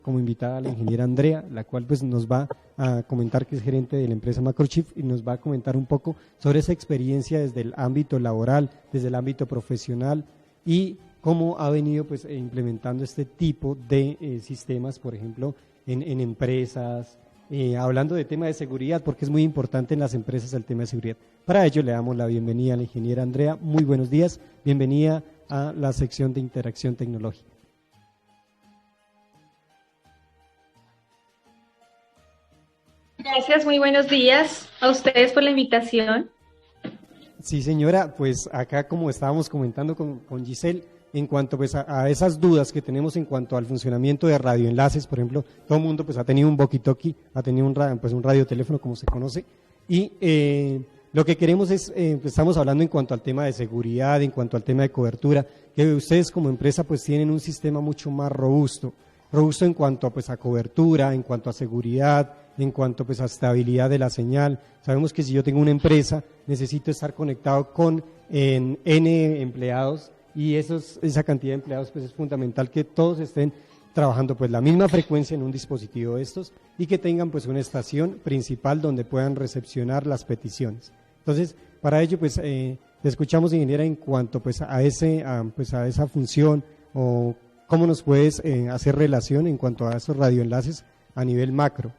como invitada a la ingeniera Andrea, la cual pues nos va a comentar, que es gerente de la empresa Macrochip, y nos va a comentar un poco sobre esa experiencia desde el ámbito laboral, desde el ámbito profesional, y cómo ha venido pues implementando este tipo de sistemas, por ejemplo, en empresas, hablando de tema de seguridad, porque es muy importante en las empresas el tema de seguridad. Para ello le damos la bienvenida a la ingeniera Andrea. Muy buenos días, bienvenida a la sección de interacción tecnológica. Gracias, muy buenos días a ustedes por la invitación. Sí, señora, pues acá como estábamos comentando con Giselle, en cuanto pues a esas dudas que tenemos en cuanto al funcionamiento de radioenlaces, por ejemplo, todo el mundo pues ha tenido un walkie-talkie, ha tenido un radioteléfono como se conoce, y lo que queremos es, pues estamos hablando en cuanto al tema de seguridad, en cuanto al tema de cobertura, que ustedes como empresa pues tienen un sistema mucho más robusto en cuanto pues a cobertura, en cuanto a seguridad, en cuanto pues a estabilidad de la señal. Sabemos que si yo tengo una empresa, necesito estar conectado con N empleados, y esa cantidad de empleados pues es fundamental que todos estén trabajando pues la misma frecuencia en un dispositivo de estos, y que tengan pues una estación principal donde puedan recepcionar las peticiones. Entonces, para ello pues te escuchamos, ingeniera, en cuanto pues a esa función, o cómo nos puedes hacer relación en cuanto a esos radioenlaces a nivel macro.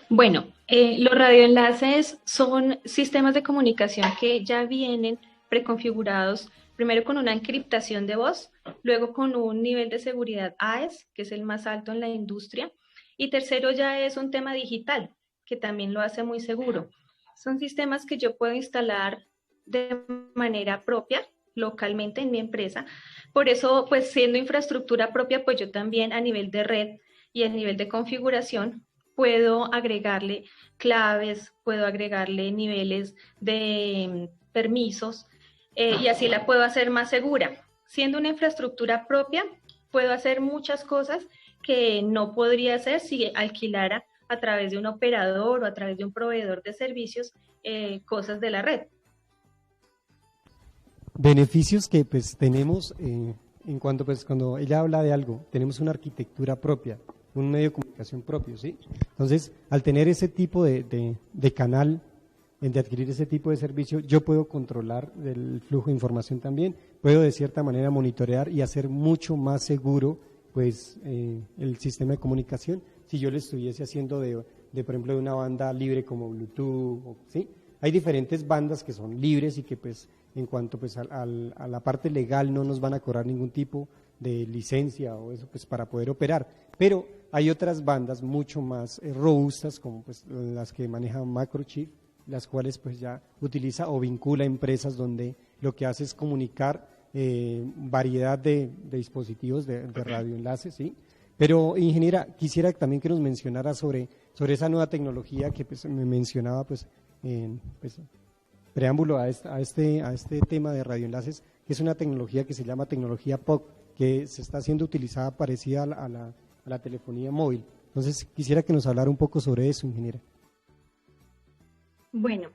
Bueno, los radioenlaces son sistemas de comunicación que ya vienen preconfigurados, primero con una encriptación de voz, luego con un nivel de seguridad AES, que es el más alto en la industria, y tercero ya es un tema digital, que también lo hace muy seguro. Son sistemas que yo puedo instalar de manera propia, localmente en mi empresa. Por eso, pues siendo infraestructura propia, pues yo también a nivel de red y a nivel de configuración puedo agregarle claves, puedo agregarle niveles de permisos, y así la puedo hacer más segura. Siendo una infraestructura propia, puedo hacer muchas cosas que no podría hacer si alquilara a través de un operador o a través de un proveedor de servicios cosas de la red. Beneficios que pues tenemos en cuanto pues cuando ella habla de algo, tenemos una arquitectura propia, un medio de comunicación propio, ¿sí? Entonces, al tener ese tipo de canal, de adquirir ese tipo de servicio, yo puedo controlar el flujo de información también, puedo de cierta manera monitorear y hacer mucho más seguro pues el sistema de comunicación, si yo lo estuviese haciendo por ejemplo, de una banda libre como Bluetooth, ¿sí? Hay diferentes bandas que son libres y que pues en cuanto pues a la parte legal no nos van a cobrar ningún tipo de licencia o eso pues para poder operar, pero hay otras bandas mucho más robustas, como pues las que maneja Macrochip, las cuales pues ya utiliza o vincula empresas donde lo que hace es comunicar variedad de dispositivos de radioenlaces, ¿sí? Pero, ingeniera, quisiera también que nos mencionara sobre esa nueva tecnología que pues me mencionaba pues en preámbulo a este tema de radioenlaces, que es una tecnología que se llama tecnología POC, que se está siendo utilizada parecida a la telefonía móvil. Entonces, quisiera que nos hablara un poco sobre eso, ingeniera. Bueno,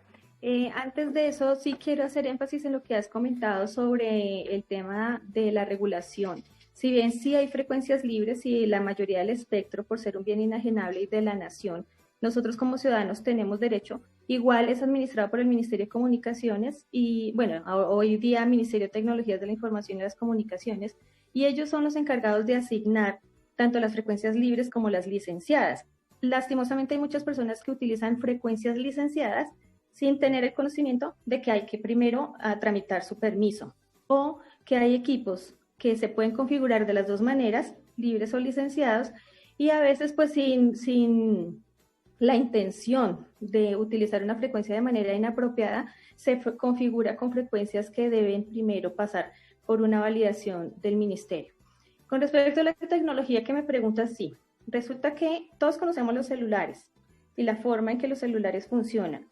antes de eso sí quiero hacer énfasis en lo que has comentado sobre el tema de la regulación. Si bien sí hay frecuencias libres y la mayoría del espectro, por ser un bien inajenable y de la nación, nosotros como ciudadanos tenemos derecho, igual es administrado por el Ministerio de Comunicaciones y, bueno, hoy día Ministerio de Tecnologías de la Información y las Comunicaciones, y ellos son los encargados de asignar tanto las frecuencias libres como las licenciadas. Lastimosamente hay muchas personas que utilizan frecuencias licenciadas sin tener el conocimiento de que hay que primero tramitar su permiso, o que hay equipos que se pueden configurar de las dos maneras, libres o licenciados, y a veces pues sin la intención de utilizar una frecuencia de manera inapropiada, se configura con frecuencias que deben primero pasar por una validación del ministerio. Con respecto a la tecnología que me preguntas, sí, resulta que todos conocemos los celulares y la forma en que los celulares funcionan.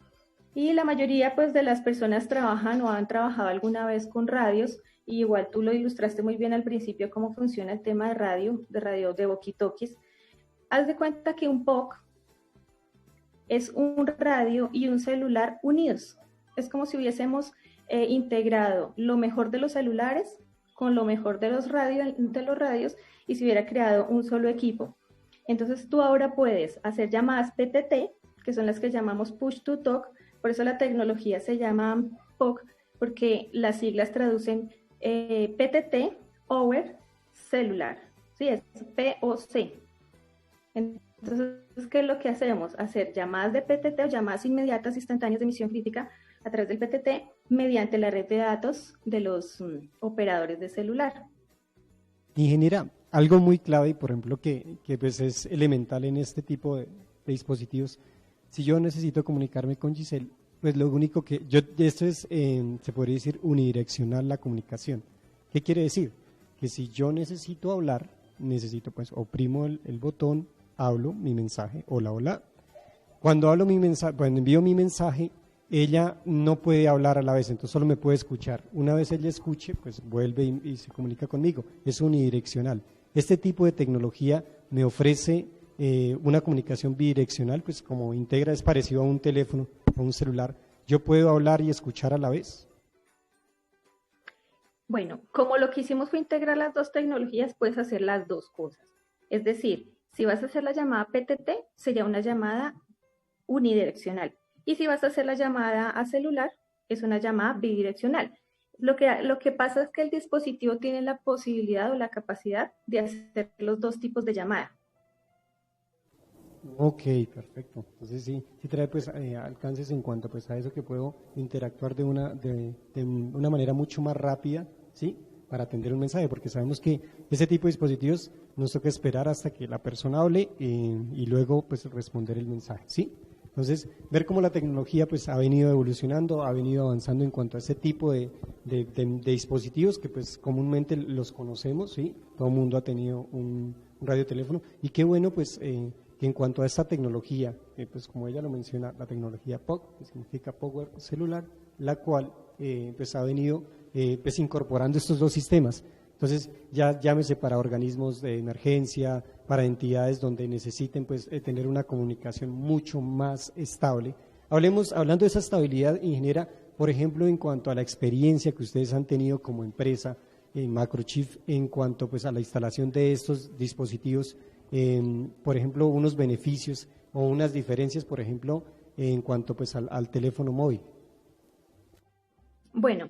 Y la mayoría pues, de las personas trabajan o han trabajado alguna vez con radios, y igual tú lo ilustraste muy bien al principio cómo funciona el tema de radio de walkie-talkies. Haz de cuenta que un POC es un radio y un celular unidos. Es como si hubiésemos integrado lo mejor de los celulares con lo mejor de los radios y se hubiera creado un solo equipo. Entonces tú ahora puedes hacer llamadas PTT, que son las que llamamos Push to Talk, por eso la tecnología se llama POC, porque las siglas traducen PTT, Over Celular, ¿sí? Es POC. Entonces, ¿qué es lo que hacemos? Hacer llamadas de PTT o llamadas inmediatas instantáneas de emisión crítica a través del PTT mediante la red de datos de los operadores de celular. Ingeniera, algo muy clave, por ejemplo, que pues es elemental en este tipo de dispositivos. Si yo necesito comunicarme con Giselle, pues lo único que esto es, se podría decir, unidireccional la comunicación. ¿Qué quiere decir? Que si yo necesito hablar, pues oprimo el botón, hablo mi mensaje, hola, hola. Cuando envío mi mensaje, ella no puede hablar a la vez, entonces solo me puede escuchar. Una vez ella escuche, pues vuelve y se comunica conmigo. Es unidireccional. Este tipo de tecnología me ofrece una comunicación bidireccional, pues como integra, es parecido a un teléfono o un celular. ¿Yo puedo hablar y escuchar a la vez? Bueno, como lo que hicimos fue integrar las dos tecnologías, puedes hacer las dos cosas. Es decir, si vas a hacer la llamada PTT, sería una llamada unidireccional. Y si vas a hacer la llamada a celular, es una llamada bidireccional. Lo que pasa es que el dispositivo tiene la posibilidad o la capacidad de hacer los dos tipos de llamada. Ok, perfecto. Entonces sí trae pues alcances en cuanto pues a eso, que puedo interactuar de una manera mucho más rápida, ¿sí? Para atender un mensaje, porque sabemos que ese tipo de dispositivos nos toca esperar hasta que la persona hable y luego pues responder el mensaje, ¿sí? Entonces, ver cómo la tecnología pues ha venido evolucionando, ha venido avanzando en cuanto a ese tipo de dispositivos que pues comúnmente los conocemos, ¿sí? Todo el mundo ha tenido un radioteléfono, y qué bueno pues que en cuanto a esta tecnología, pues como ella lo menciona, la tecnología POC, que significa Power Celular, la cual pues ha venido pues incorporando estos dos sistemas. Entonces, ya llámese para organismos de emergencia, para entidades donde necesiten pues tener una comunicación mucho más estable. Hablando de esa estabilidad, ingeniera, por ejemplo, en cuanto a la experiencia que ustedes han tenido como empresa en Macrochip, en cuanto pues a la instalación de estos dispositivos, por ejemplo, unos beneficios o unas diferencias, por ejemplo, en cuanto pues al teléfono móvil. Bueno,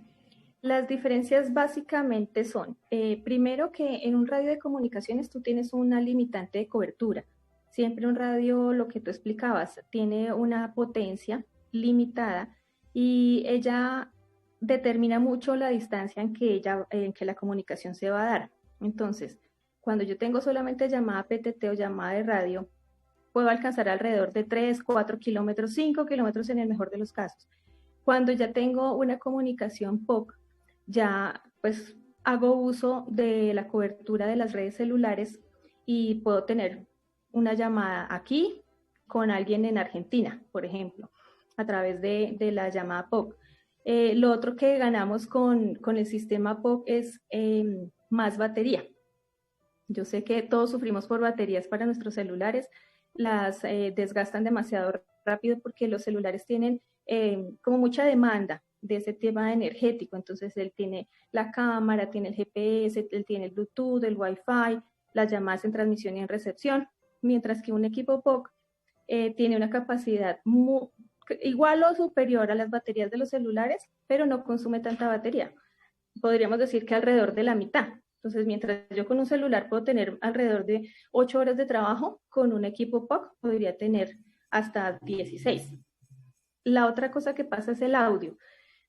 las diferencias básicamente son, primero, que en un radio de comunicaciones tú tienes una limitante de cobertura. Siempre un radio, lo que tú explicabas, tiene una potencia limitada y ella determina mucho la distancia en que la comunicación se va a dar. Entonces, cuando yo tengo solamente llamada PTT o llamada de radio, puedo alcanzar alrededor de 3, 4 kilómetros, 5 kilómetros en el mejor de los casos. Cuando ya tengo una comunicación POC, ya pues hago uso de la cobertura de las redes celulares y puedo tener una llamada aquí con alguien en Argentina, por ejemplo, a través de la llamada POC. Lo otro que ganamos con el sistema POC es más batería. Yo sé que todos sufrimos por baterías para nuestros celulares, las desgastan demasiado rápido porque los celulares tienen como mucha demanda de ese tema energético. Entonces él tiene la cámara, tiene el GPS, él tiene el Bluetooth, el Wi-Fi, las llamadas en transmisión y en recepción, mientras que un equipo POC tiene una capacidad igual o superior a las baterías de los celulares, pero no consume tanta batería. Podríamos decir que alrededor de la mitad. Entonces, mientras yo con un celular puedo tener alrededor de 8 horas de trabajo, con un equipo POC podría tener hasta 16. La otra cosa que pasa es el audio.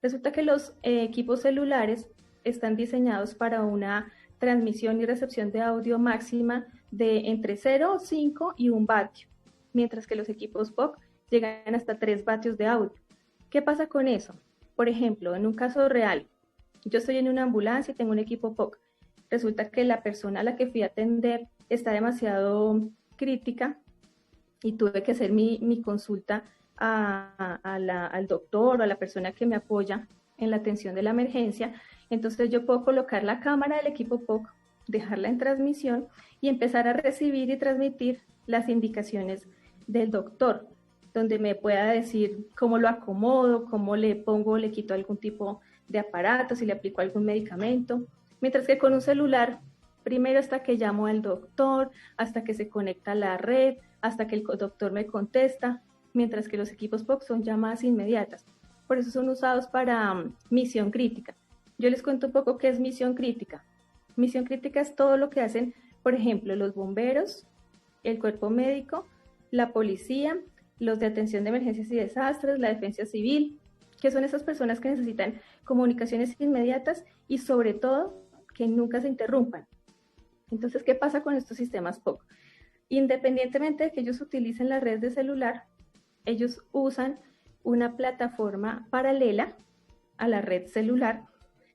Resulta que los equipos celulares están diseñados para una transmisión y recepción de audio máxima de entre 0, 5 y 1 vatio, mientras que los equipos POC llegan hasta 3 vatios de audio. ¿Qué pasa con eso? Por ejemplo, en un caso real, yo estoy en una ambulancia y tengo un equipo POC. Resulta que la persona a la que fui a atender está demasiado crítica y tuve que hacer mi consulta al doctor o a la persona que me apoya en la atención de la emergencia. Entonces yo puedo colocar la cámara del equipo POC, dejarla en transmisión y empezar a recibir y transmitir las indicaciones del doctor, donde me pueda decir cómo lo acomodo, cómo le pongo, le quito algún tipo de aparato, si le aplico algún medicamento. Mientras que con un celular, primero hasta que llamo al doctor, hasta que se conecta a la red, hasta que el doctor me contesta, mientras que los equipos POC son llamadas inmediatas. Por eso son usados para misión crítica. Yo les cuento un poco qué es misión crítica. Misión crítica es todo lo que hacen, por ejemplo, los bomberos, el cuerpo médico, la policía, los de atención de emergencias y desastres, la defensa civil, que son esas personas que necesitan comunicaciones inmediatas y sobre todo que nunca se interrumpan. Entonces, ¿qué pasa con estos sistemas POC? Independientemente de que ellos utilicen la red de celular, ellos usan una plataforma paralela a la red celular,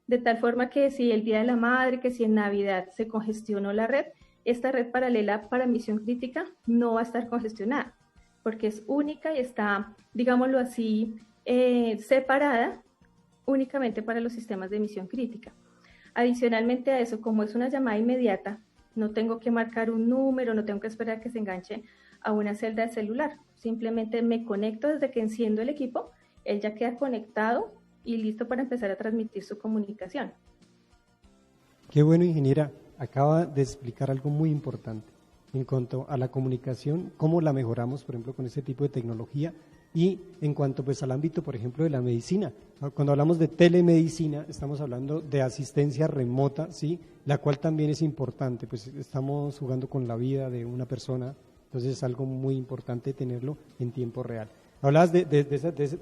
de tal forma que si el Día de la Madre, que si en Navidad se congestionó la red, esta red paralela para misión crítica no va a estar congestionada, porque es única y está, digámoslo así, separada únicamente para los sistemas de misión crítica. Adicionalmente a eso, como es una llamada inmediata, no tengo que marcar un número, no tengo que esperar a que se enganche a una celda de celular. Simplemente me conecto desde que enciendo el equipo, él ya queda conectado y listo para empezar a transmitir su comunicación. Qué bueno, ingeniera. Acaba de explicar algo muy importante en cuanto a la comunicación, cómo la mejoramos, por ejemplo, con este tipo de tecnología, y en cuanto pues al ámbito, por ejemplo, de la medicina. Cuando hablamos de telemedicina, estamos hablando de asistencia remota, ¿sí? La cual también es importante, pues estamos jugando con la vida de una persona, entonces es algo muy importante tenerlo en tiempo real. Hablabas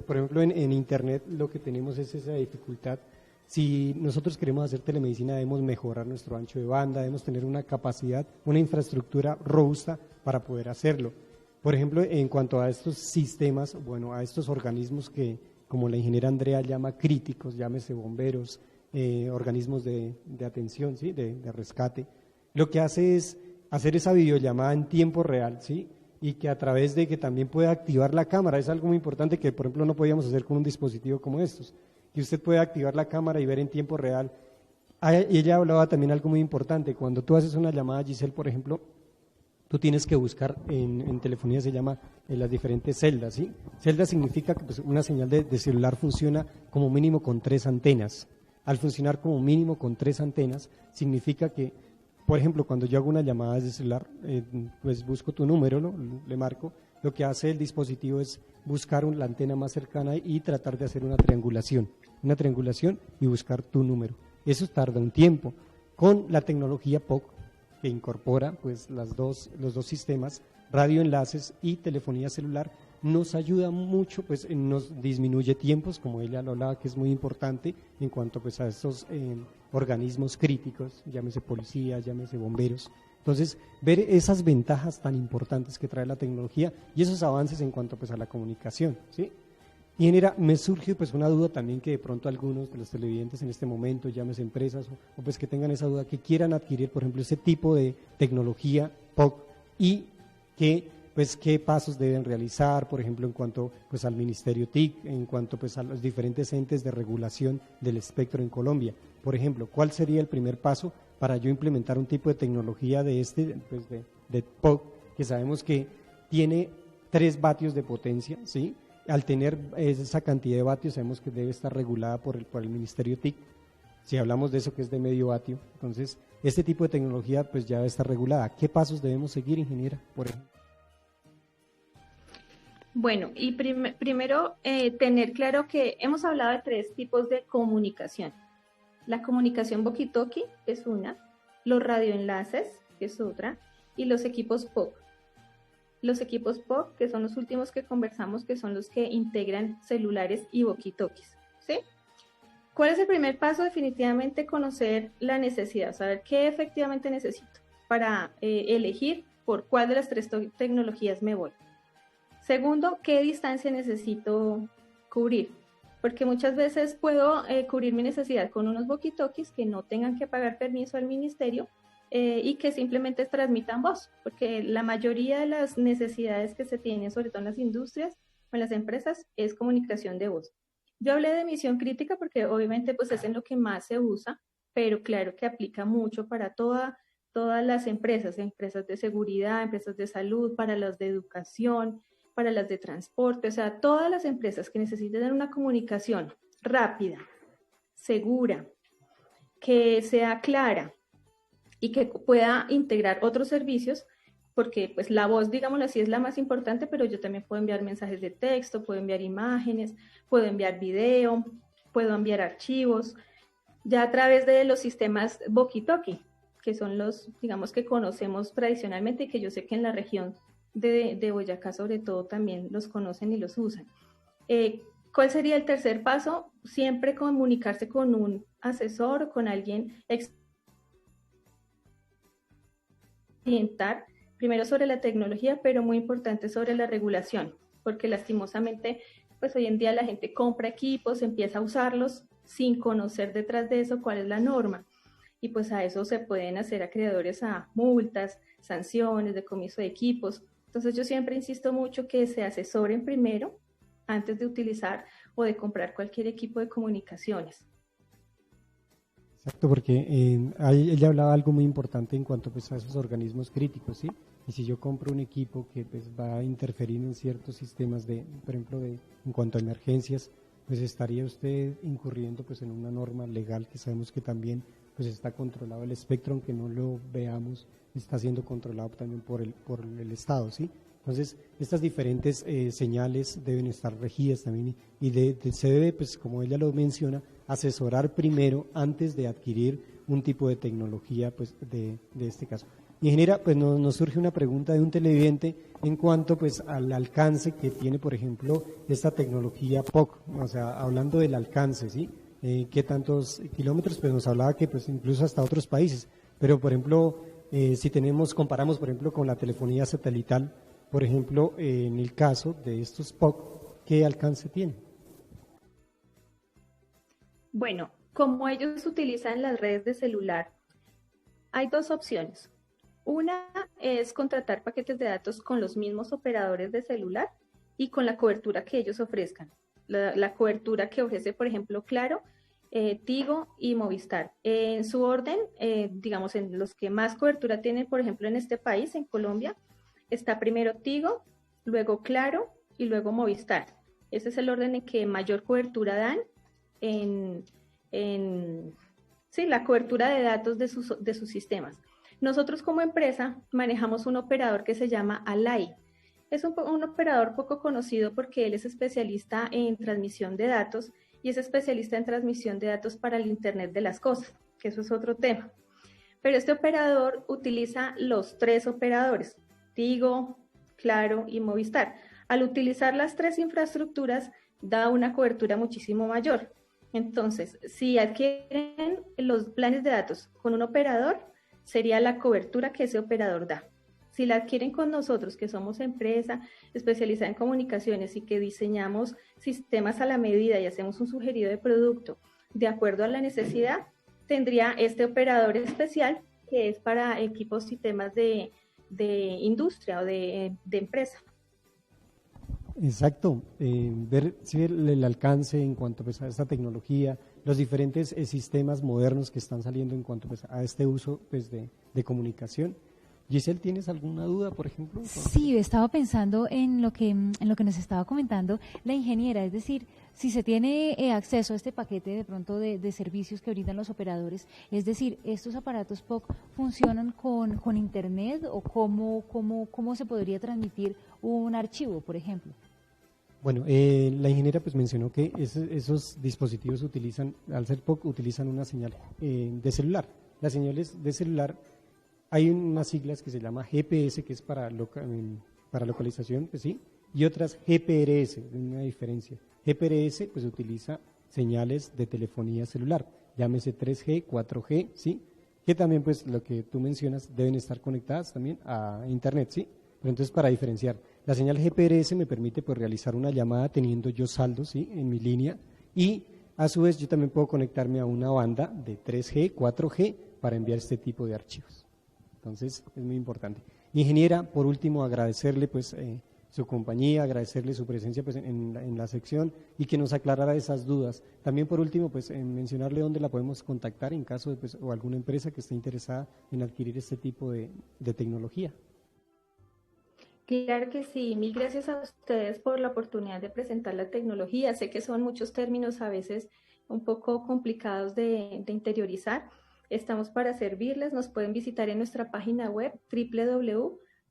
por ejemplo, en Internet lo que tenemos es esa dificultad. Si nosotros queremos hacer telemedicina, debemos mejorar nuestro ancho de banda, debemos tener una capacidad, una infraestructura robusta para poder hacerlo. Por ejemplo, en cuanto a estos sistemas, bueno, a estos organismos que, como la ingeniera Andrea llama críticos, llámese bomberos, organismos de atención, ¿sí? de rescate, lo que hace es hacer esa videollamada en tiempo real, ¿sí? Y que a través de que también pueda activar la cámara, es algo muy importante que, por ejemplo, no podíamos hacer con un dispositivo como estos, que usted puede activar la cámara y ver en tiempo real. Y ella hablaba también algo muy importante, cuando tú haces una llamada, Giselle, por ejemplo, tú tienes que buscar, en telefonía se llama en las diferentes celdas, ¿sí? Celda significa que pues, una señal de celular funciona como mínimo con 3 antenas. Al funcionar como mínimo con 3 antenas, significa que, por ejemplo, cuando yo hago una llamada desde celular, pues busco tu número, ¿no? Le marco, lo que hace el dispositivo es buscar la antena más cercana y tratar de hacer una triangulación y buscar tu número. Eso tarda un tiempo. Con la tecnología POC, que incorpora pues los dos sistemas, radioenlaces y telefonía celular, nos ayuda mucho, pues nos disminuye tiempos, como ella lo hablaba, que es muy importante en cuanto pues a estos organismos críticos, llámese policía, llámese bomberos. Entonces, ver esas ventajas tan importantes que trae la tecnología y esos avances en cuanto pues a la comunicación, ¿sí? Y me surge pues una duda también que de pronto algunos de los televidentes en este momento, llámese empresas o pues que tengan esa duda, que quieran adquirir, por ejemplo, ese tipo de tecnología POC y que pues qué pasos deben realizar, por ejemplo, en cuanto pues al Ministerio TIC, en cuanto pues a los diferentes entes de regulación del espectro en Colombia. Por ejemplo, ¿cuál sería el primer paso para yo implementar un tipo de tecnología de pues de POC, que sabemos que tiene 3 vatios de potencia, ¿sí? Al tener esa cantidad de vatios sabemos que debe estar regulada por el Ministerio TIC. Si hablamos de eso que es de medio vatio, entonces este tipo de tecnología pues ya debe estar regulada. ¿Qué pasos debemos seguir, ingeniera, por ejemplo? Bueno, y primero tener claro que hemos hablado de 3 tipos de comunicación. La comunicación walkie-talkie es una, los radioenlaces, que es otra, y los equipos POC. Los equipos POC, que son los últimos que conversamos, que son los que integran celulares y walkie-talkies, ¿sí? ¿Cuál es el primer paso? Definitivamente conocer la necesidad, saber qué efectivamente necesito para elegir por cuál de las 3 tecnologías me voy. Segundo, ¿qué distancia necesito cubrir? Porque muchas veces puedo cubrir mi necesidad con unos walkie-talkies que no tengan que pagar permiso al ministerio y que simplemente transmitan voz, porque la mayoría de las necesidades que se tienen, sobre todo en las industrias o en las empresas, es comunicación de voz. Yo hablé de misión crítica porque obviamente pues es en lo que más se usa, pero claro que aplica mucho para todas las empresas de seguridad, empresas de salud, para las de educación, para las de transporte, o sea, todas las empresas que necesiten una comunicación rápida, segura, que sea clara y que pueda integrar otros servicios, porque pues la voz, digámoslo así, es la más importante, pero yo también puedo enviar mensajes de texto, puedo enviar imágenes, puedo enviar video, puedo enviar archivos, ya a través de los sistemas walkie-talkie, que son los, digamos, que conocemos tradicionalmente y que yo sé que en la región de Boyacá sobre todo también los conocen y los usan. ¿Cuál sería el tercer paso? Siempre comunicarse con un asesor o con alguien orientar primero sobre la tecnología, pero muy importante sobre la regulación, porque lastimosamente, pues hoy en día la gente compra equipos, empieza a usarlos sin conocer detrás de eso cuál es la norma. Y pues a eso se pueden hacer acreedores a multas, sanciones, decomiso de equipos. Entonces yo siempre insisto mucho que se asesoren primero antes de utilizar o de comprar cualquier equipo de comunicaciones. Exacto, porque ella hablaba algo muy importante en cuanto pues, a esos organismos críticos, ¿sí? Y si yo compro un equipo que pues, va a interferir en ciertos sistemas, por ejemplo, en cuanto a emergencias, pues estaría usted incurriendo pues, en una norma legal que sabemos que también pues, está controlado el espectro, aunque no lo veamos, está siendo controlado también por el Estado, ¿sí? Entonces, estas diferentes señales deben estar regidas también y se debe, pues como ella lo menciona, asesorar primero antes de adquirir un tipo de tecnología pues, de este caso. Ingeniera, pues nos surge una pregunta de un televidente en cuanto pues al alcance que tiene, por ejemplo, esta tecnología POC, o sea, hablando del alcance, ¿sí? ¿Qué tantos kilómetros? Pues nos hablaba que pues incluso hasta otros países, pero por ejemplo, si comparamos por ejemplo con la telefonía satelital, por ejemplo, en el caso de estos POC, ¿qué alcance tiene? Bueno, como ellos utilizan las redes de celular, hay dos opciones. Una es contratar paquetes de datos con los mismos operadores de celular y con la cobertura que ellos ofrezcan. La cobertura que ofrece, por ejemplo, Claro, Tigo y Movistar. En su orden, digamos, en los que más cobertura tienen, por ejemplo, en este país, en Colombia, está primero Tigo, luego Claro y luego Movistar. Ese es el orden en que mayor cobertura dan sí, la cobertura de datos de sus sistemas. Nosotros como empresa manejamos un operador que se llama Alai. Es un operador poco conocido porque él es especialista en transmisión de datos y es especialista en transmisión de datos para el Internet de las cosas, que eso es otro tema. Pero este operador utiliza los tres operadores, Tigo, Claro y Movistar. Al utilizar las tres infraestructuras, da una cobertura muchísimo mayor. Entonces, si adquieren los planes de datos con un operador, sería la cobertura que ese operador da. Si la adquieren con nosotros, que somos empresa especializada en comunicaciones y que diseñamos sistemas a la medida y hacemos un sugerido de producto de acuerdo a la necesidad, tendría este operador especial que es para equipos y temas de industria o de empresa. Exacto, ver el alcance en cuanto pues, a esta tecnología, los diferentes sistemas modernos que están saliendo en cuanto pues, a este uso pues, de comunicación. Giselle, ¿tienes alguna duda, por ejemplo? Sí, estaba pensando en lo que nos estaba comentando la ingeniera, es decir, si se tiene acceso a este paquete de pronto de servicios que brindan los operadores, es decir, ¿estos aparatos POC funcionan con internet o cómo se podría transmitir un archivo, por ejemplo? Bueno, la ingeniera pues mencionó que esos dispositivos utilizan, al ser POC, utilizan una señal de celular. Las señales de celular, hay unas siglas que se llama GPS, que es para localización, pues sí, y otras GPRS, una diferencia. GPRS pues utiliza señales de telefonía celular, llámese 3G, 4G, ¿sí? Que también pues lo que tú mencionas deben estar conectadas también a internet, ¿sí? Pero entonces para diferenciar, la señal GPRS me permite pues realizar una llamada teniendo yo saldo, ¿sí? En mi línea y a su vez yo también puedo conectarme a una banda de 3G, 4G para enviar este tipo de archivos. Entonces es muy importante. Ingeniera, por último agradecerle pues su compañía, agradecerle su presencia pues, en la sección y que nos aclarara esas dudas. También por último pues mencionarle dónde la podemos contactar en caso de pues, o alguna empresa que esté interesada en adquirir este tipo de tecnología. Claro que sí, mil gracias a ustedes por la oportunidad de presentar la tecnología. Sé que son muchos términos a veces un poco complicados de interiorizar. Estamos para servirles. Nos pueden visitar en nuestra página web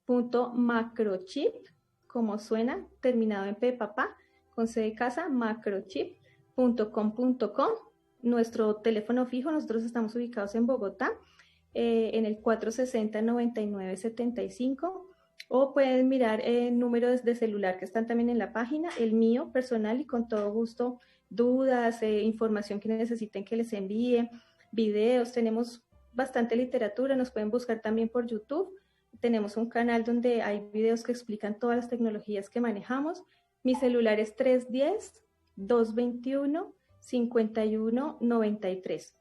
www.macrochip, como suena, terminado en P de papá, con C de casa, macrochip.com.co. Nuestro teléfono fijo, nosotros estamos ubicados en Bogotá, en el 460-9975, o pueden mirar números de celular que están también en la página, el mío personal, y con todo gusto, dudas, información que necesiten que les envíe, videos, tenemos bastante literatura, nos pueden buscar también por YouTube, tenemos un canal donde hay videos que explican todas las tecnologías que manejamos. Mi celular es 310-221-5193.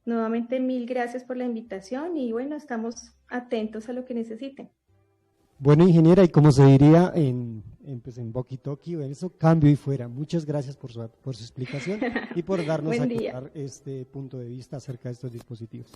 Nuevamente, mil gracias por la invitación y bueno, estamos atentos a lo que necesiten. Bueno, ingeniera, y como se diría en walkie-talkie, eso, cambio y fuera. Muchas gracias por su explicación y por darnos a aclarar este punto de vista acerca de estos dispositivos.